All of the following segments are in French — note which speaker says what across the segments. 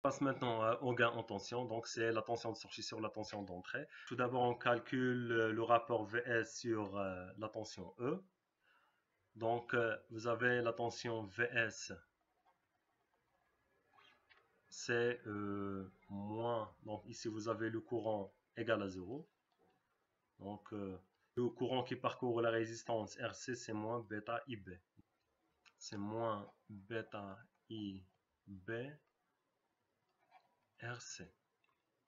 Speaker 1: Passe maintenant au gain en tension, donc c'est la tension de sortie sur la tension d'entrée. Tout d'abord, on calcule le rapport VS sur la tension E. Donc, vous avez la tension VS, c'est moins, donc ici vous avez le courant égal à 0. Donc, le courant qui parcourt la résistance RC, c'est moins bêta IB. C'est moins bêta IB RC.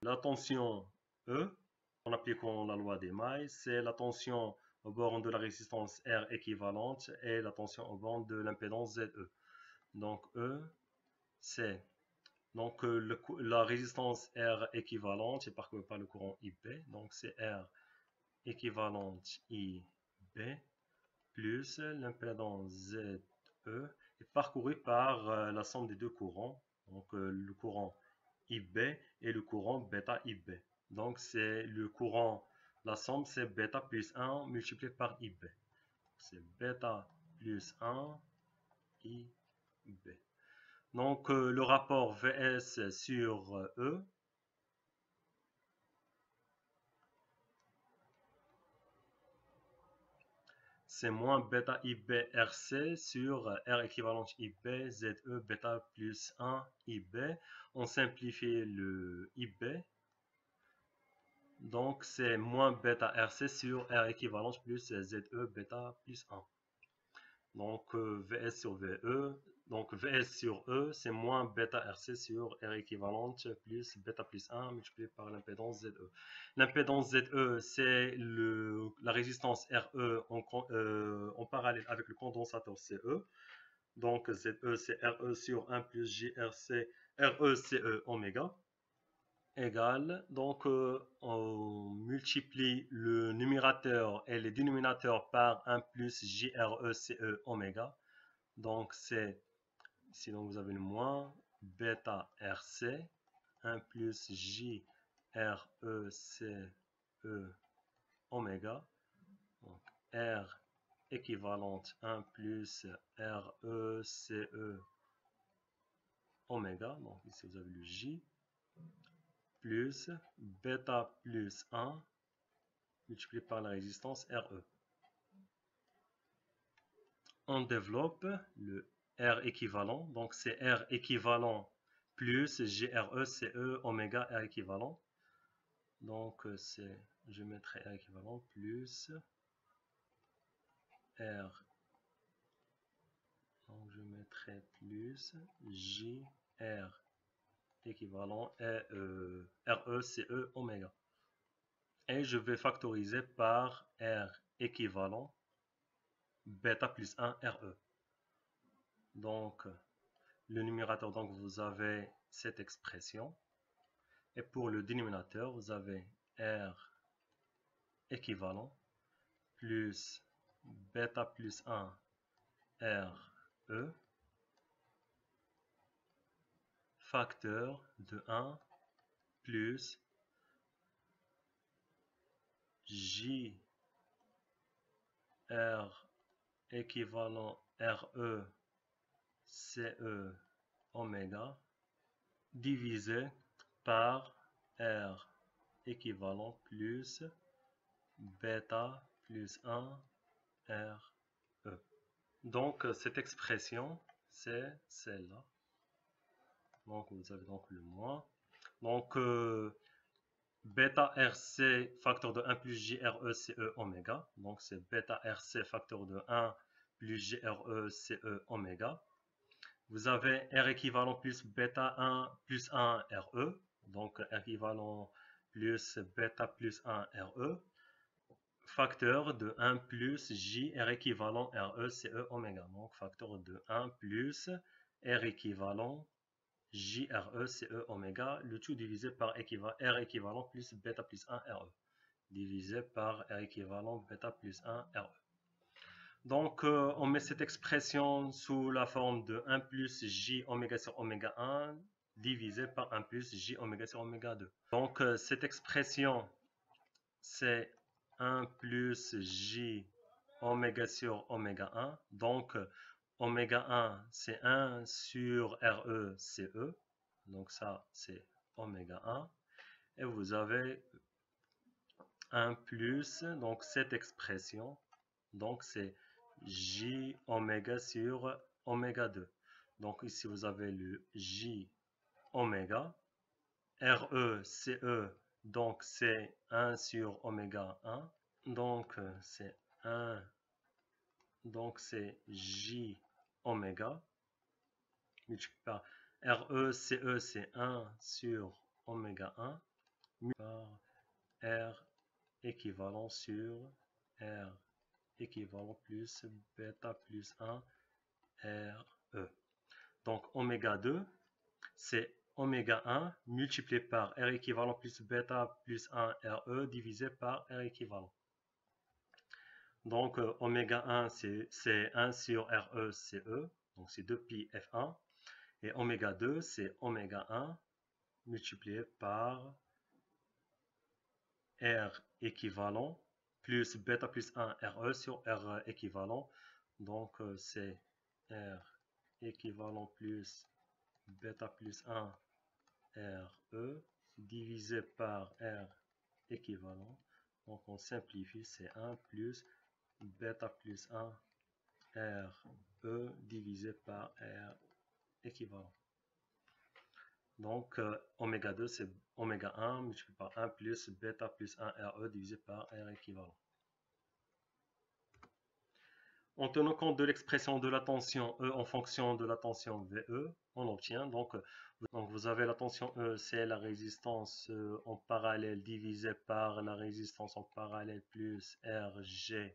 Speaker 1: La tension E, en appliquant la loi des mailles, c'est la tension aux bornes de la résistance R équivalente et la tension aux bornes de l'impédance ZE. Donc E, c'est donc la résistance R équivalente est parcourue par le courant IB. Donc c'est R équivalente IB plus l'impédance ZE est parcourue par la somme des deux courants. Donc le courant IB et le courant bêta IB. Donc c'est le courant, la somme c'est bêta plus 1 multiplié par IB. C'est bêta plus 1 IB. Donc le rapport VS sur E, c'est moins bêta IB RC sur R équivalente IB ZE bêta plus 1 IB. On simplifie le IB. Donc, c'est moins bêta RC sur R équivalente plus ZE bêta plus 1. Donc, VS sur VE. Donc, VS sur E, c'est moins bêta RC sur R équivalente plus bêta plus 1 multiplié par l'impédance ZE. L'impédance ZE, c'est la résistance RE en parallèle avec le condensateur CE. Donc, ZE, c'est RE sur 1 plus JRC, RE, CE, oméga. Égale, donc on multiplie le numérateur et les dénominateurs par 1 plus JRECE oméga. Donc c'est, ici donc vous avez le moins, bêta RC, 1 plus JRECE oméga. Donc R équivalente 1 plus RECE oméga. Donc ici vous avez le J plus bêta plus 1 multiplié par la résistance RE. On développe le R équivalent, donc c'est R équivalent plus GRECE oméga R équivalent. Donc je mettrai R équivalent plus R. Donc je mettrai plus JR équivalent RECE oméga. Et je vais factoriser par R équivalent bêta plus 1 RE. Donc, le numérateur, donc vous avez cette expression. Et pour le dénominateur, vous avez R équivalent plus bêta plus 1 RE facteur de 1 plus JR équivalent RE CE oméga divisé par R équivalent plus bêta plus 1 RE. Donc cette expression c'est celle-là. Donc vous avez donc le moins. Donc bêta RC facteur de 1 plus JRECE oméga. Donc c'est bêta RC facteur de 1 plus JRECE oméga. Vous avez R équivalent plus bêta 1 plus 1 RE. Donc R équivalent plus bêta plus 1 RE. Facteur de 1 plus J R équivalent RECE oméga. Donc facteur de 1 plus R équivalent JRECE oméga, le tout divisé par R équivalent plus bêta plus 1 RE, divisé par R équivalent bêta plus 1 RE. Donc, on met cette expression sous la forme de 1 plus J oméga sur oméga 1, divisé par 1 plus J oméga sur oméga 2. Donc, cette expression, c'est 1 plus J oméga sur oméga 1. Donc, oméga 1, c'est 1 sur RE, CE. Donc ça, c'est oméga 1. Et vous avez 1 plus, donc cette expression, donc c'est J oméga sur oméga 2. Donc ici, vous avez le J oméga, RE, CE, donc c'est 1 sur oméga 1. Donc c'est 1, donc c'est J oméga, multiplié par RE, CE, c'est 1 sur oméga 1, multiplié par R équivalent sur R équivalent plus bêta plus 1 RE. Donc oméga 2, c'est oméga 1 multiplié par R équivalent plus bêta plus 1 RE divisé par R équivalent. Donc oméga 1, c'est 1 sur RE CE, donc c'est 2pi F1. Et oméga 2, c'est oméga 1 multiplié par R équivalent plus bêta plus 1 RE sur R équivalent. Donc c'est R équivalent plus bêta plus 1 RE divisé par R équivalent. Donc on simplifie, c'est 1 plus bêta plus 1 RE divisé par R équivalent. Donc oméga 2, c'est oméga 1 multiplié par 1 plus bêta plus 1 RE divisé par R équivalent. En tenant compte de l'expression de la tension E en fonction de la tension VE, on obtient donc vous avez la tension E, c'est la résistance en parallèle divisée par la résistance en parallèle plus RGVE.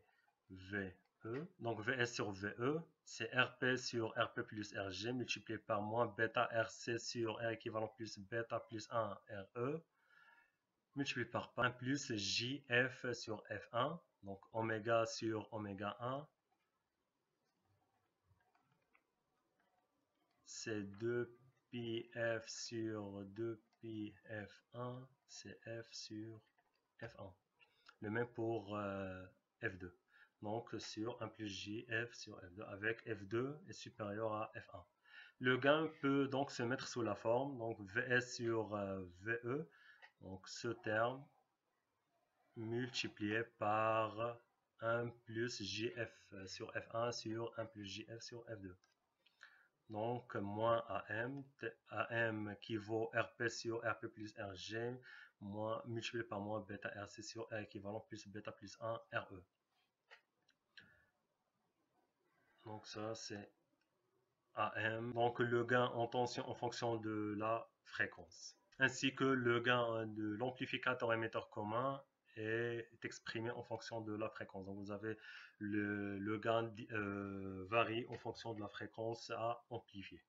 Speaker 1: Donc VS sur VE, c'est RP sur RP plus RG multiplié par moins bêta RC sur R équivalent plus bêta plus 1 RE multiplié par 1 plus JF sur F1, donc oméga sur oméga 1. C'est 2πf sur 2πf1, c'est f sur f1. Le même pour f2. Donc sur 1 plus jf sur f2 avec f2 est supérieur à f1. Le gain peut donc se mettre sous la forme, donc vs sur ve, donc ce terme multiplié par 1 plus jf sur f1 sur 1 plus jf sur f2. Donc, moins AM qui vaut RP sur RP plus RG, multiplié par moins bêta RC sur R équivalent plus bêta plus 1 RE. Donc ça, c'est AM. Donc le gain en tension en fonction de la fréquence. Ainsi que le gain de l'amplificateur émetteur commun est exprimé en fonction de la fréquence. Donc vous avez le gain varie en fonction de la fréquence à amplifier.